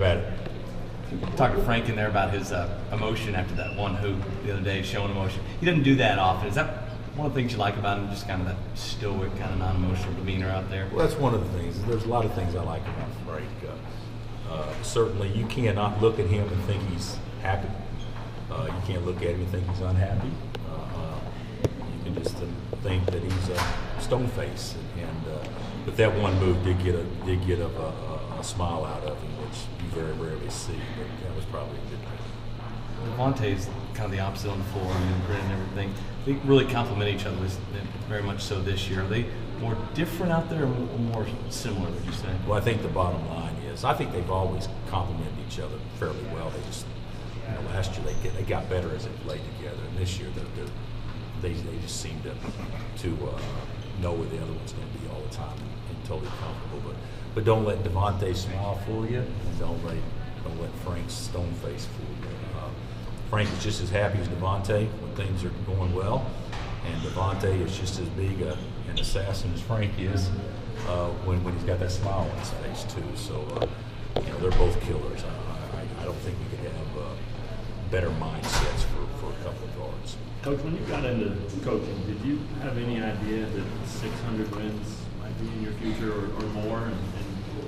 better. Talking to Frank in there about his emotion after that one hoop the other day, showing emotion. He doesn't do that often. Is that one of the things you like about him, just kind of that stoic, kind of non-emotional demeanor out there? Well, that's one of the things. There's a lot of things I like about Frank. Certainly, you cannot look at him and think he's happy. You can't look at him and think he's unhappy. You can just think that he's a stone face. But that one move did get a smile out of him, which you very rarely see. But that was probably a good thing. Devontae's kind of the opposite on the floor. I mean, grit and everything. They really complement each other, very much so this year. Are they more different out there or more similar, would you say? Well, I think the bottom line is I think they've always complemented each other fairly well. They just, last year they got better as they played together, and this year they just seem to know where the other one's going to be all the time and totally comfortable. But don't let Devontae smile fool you, and don't let Frank's stone face fool you. Frank is just as happy as Devontae when things are going well, and Devontae is just as big an assassin as Frank is when he's got that smile on his face too. So they're both killers. I don't think we could have better mindsets for a couple of guards. Coach, when you got into coaching, did you have any idea that 600 wins might be in your future or more? And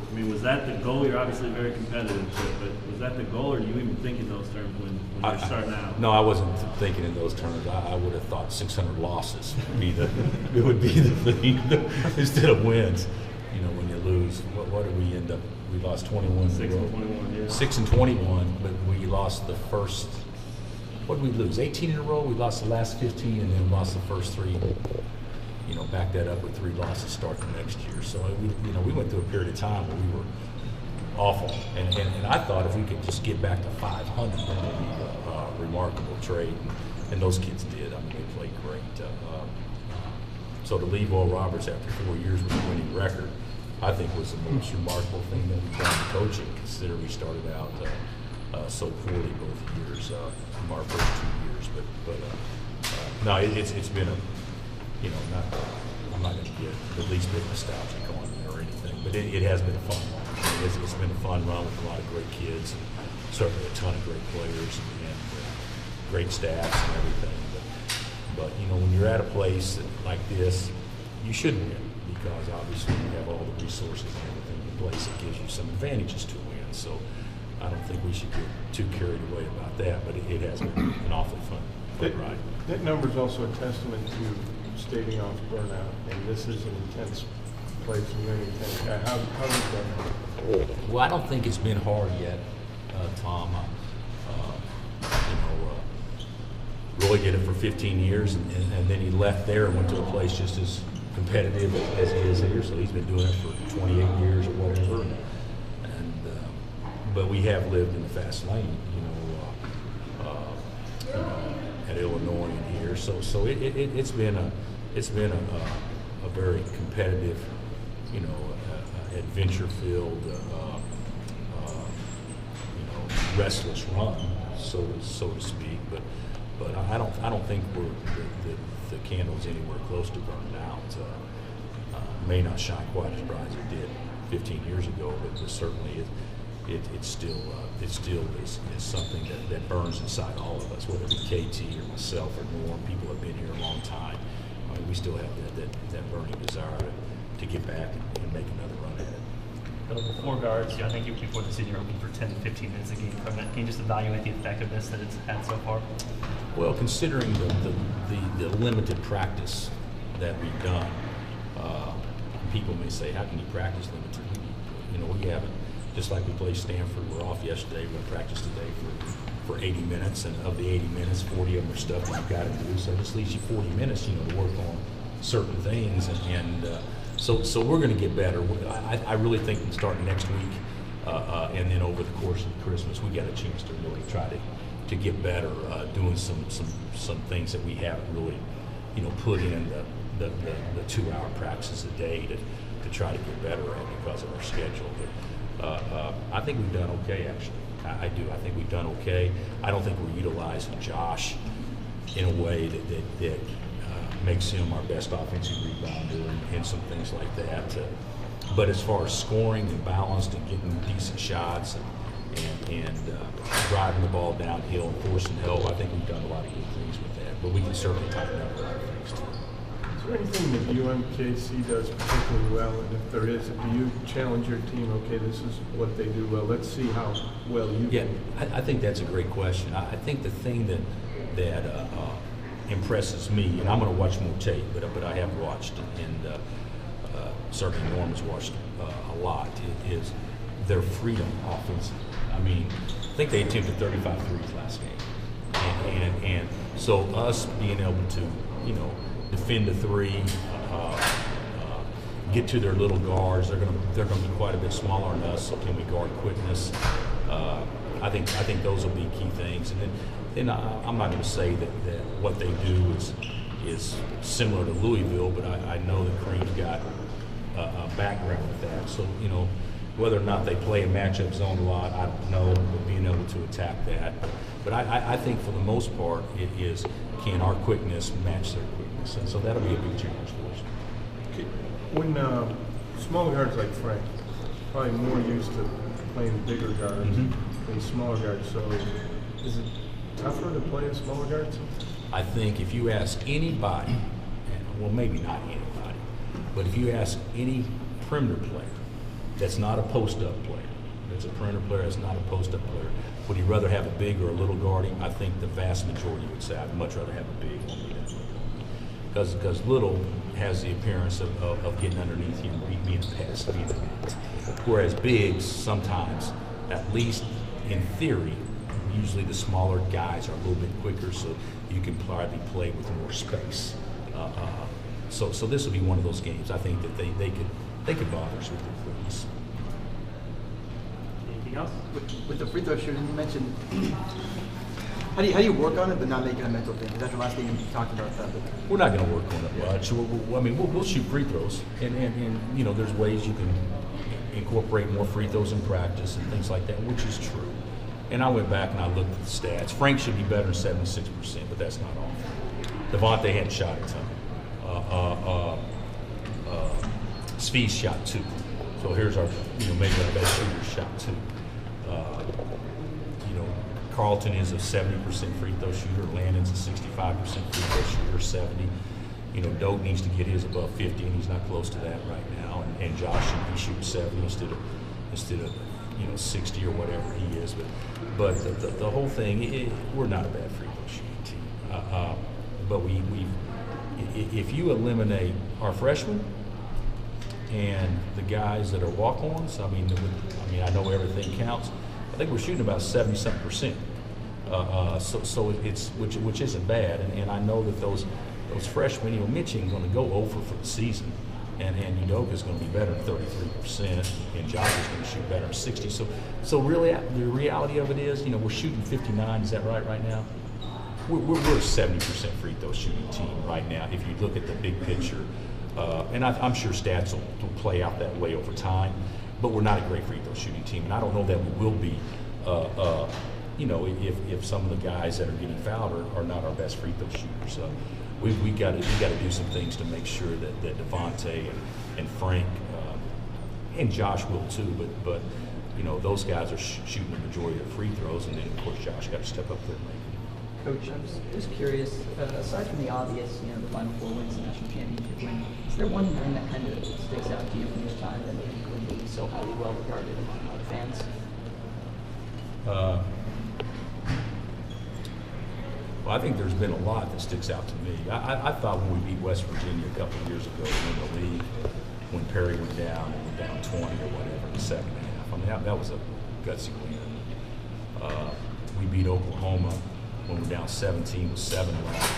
I mean, was that the goal? You're obviously very competitive, but was that the goal, or do you even think in those terms when you're starting out? No, I wasn't thinking in those terms. I would have thought 600 losses would be the thing instead of wins. When you lose, what did we end up? We lost 21. 6 and 21, yeah. 6 and 21, but we lost the first. What did we lose? 18 in a row. We lost the last 15, and then lost the first 3. Back that up with 3 losses start the next year. So we went through a period of time where we were awful, and I thought if we could just get back to 500, that would be a remarkable trade, and those kids did. I mean, they played great. So to leave Oral Roberts after 4 years with a winning record, I think was the most remarkable thing that we've done in coaching, considering we started out so poorly both years, from our first 2 years. But no, it's been a, I'm not going to get the least bit nostalgic on it or anything, but it has been a fun run. It's been a fun run with a lot of great kids, and certainly a ton of great players and great staffs and everything. But when you're at a place like this, you should win, because obviously you have all the resources and everything in place that gives you some advantages to win. So I don't think we should get too carried away about that, but it has been an awfully fun ride. That number is also a testament to staving off burnout, and this is an intense place, and you're an intense guy. How do you do that? Well, I don't think it's been hard yet, Tom. Roy did it for 15 years, and then he left there and went to a place just as competitive as he is here. So he's been doing it for 28 years or whatever. But we have lived in the fast lane, at Illinois and here. So it's been a very competitive, adventure-filled, restless run, so to speak. But I don't think the candle's anywhere close to burned out. May not shine quite as bright as it did 15 years ago, but certainly it still is something that burns inside all of us, whether it be KT or myself or Norm. People have been here a long time. We still have that burning desire to get back and make another run at it. The 4 guards, I think before the season you're hoping for 10 to 15 minutes a game. Can you just evaluate the effectiveness that it's had so far? Well, considering the limited practice that we've done, people may say, how can you practice limited? We haven't. Just like we played Stanford, we're off yesterday, we're going to practice today for 80 minutes, and of the 80 minutes, 40 of them are stuff that you've got to do. So it just leaves you 40 minutes, to work on certain things, and so we're going to get better. I really think starting next week, and then over the course of Christmas, we got a chance to really try to get better, doing some things that we haven't really, put in the 2-hour practices a day to try to get better at because of our schedule. But I think we've done okay, actually. I do. I think we've done okay. I don't think we're utilizing Josh in a way that makes him our best offensive rebounder and some things like that. But as far as scoring and balanced and getting decent shots and driving the ball downhill and forcing help. I think we've done a lot of good things with that, but we can certainly tighten up a lot of things too. Is there anything that UMKC does particularly well? And if there is, do you challenge your team, okay, this is what they do well, let's see how well you Yeah, can? I think that's a great question. I think the thing that impresses me, and I'm going to watch more tape, but I have watched, and certainly Norman's watched a lot, is their freedom offensively. I mean, I think they attempted 35 threes last game, and so us being able to, you know, defend the three, get to their little guards. They're going to be quite a bit smaller than us. So can we guard quickness? I think those will be key things. And then I'm not going to say that what they do is similar to Louisville, but I know that Cream's got a background with that. So, you know, whether or not they play a matchup zone a lot, I don't know, but being able to attack that. But I think for the most part, it is, can our quickness match their quickness? And so that'll be a big challenge for us. When smaller guards like Frank, probably more used to playing bigger guards than smaller guards, so is it tougher to play a smaller guard sometimes? I think if you ask anybody, and well, maybe not anybody, but if you ask any perimeter player that's not a post-up player, that's a perimeter player that's not a post-up player, would he rather have a big or a little guarding? I think the vast majority would say I'd much rather have a big one than a little. Because little has the appearance of getting underneath you and being a pest, being a net. Whereas bigs, sometimes, at least in theory, usually the smaller guys are a little bit quicker, so you can probably play with more space. So this will be one of those games. I think that they could bother us with their quickness. Anything else? With the free throw shooting, you mentioned how do you work on it, but not make it a mental thing? Because that's the last thing you talked about. That. We're not going to work on it much. We'll shoot free throws, and you know, there's ways you can incorporate more free throws in practice and things like that, which is true. And I went back and I looked at the stats. Frank should be better than 76%, but that's not all. Devontae hadn't shot a ton. Speed shot 2. So here's our, you know, maybe our best shooter shot 2. You know, Carlton is a 70% free throw shooter. Landon's a 65% free throw shooter, 70. You know, Doak needs to get his above 50, and he's not close to that right now. And Josh should be shooting 70 instead of you know 60 or whatever he is. But the whole thing, we're not a bad free throw shooting team. But if you eliminate our freshmen and the guys that are walk-ons, I mean, I know everything counts. I think we're shooting about 70-something%. So it's which isn't bad, and I know that those freshmen, you know, Mitching's going to go over for the season, and Udoka's going to be better than 33%, and Josh is going to shoot better than 60%. So really, the reality of it is, you know, we're shooting 59. Is that right now? We're a 70% free throw shooting team right now. If you look at the big picture, and I'm sure stats will play out that way over time, but we're not a great free throw shooting team, and I don't know that we will be. You know, if some of the guys that are getting fouled are not our best free throw shooters. We got to do some things to make sure that Devontae and Frank and Josh will too. But you know, those guys are shooting the majority of free throws, and then of course Josh got to step up there and make them. Coach, I'm just curious, aside from the obvious, you know, the Final Four wins, the national championship win, is there one win that kind of sticks out to you from this time that maybe wouldn't be so highly well regarded among other fans? Well, I think there's been a lot that sticks out to me. I thought when we beat West Virginia a couple of years ago in the league, when Perry went down and went down 20 or whatever in the second half, I mean, that was a gutsy win. We beat Oklahoma when we're down 17 with 7 left.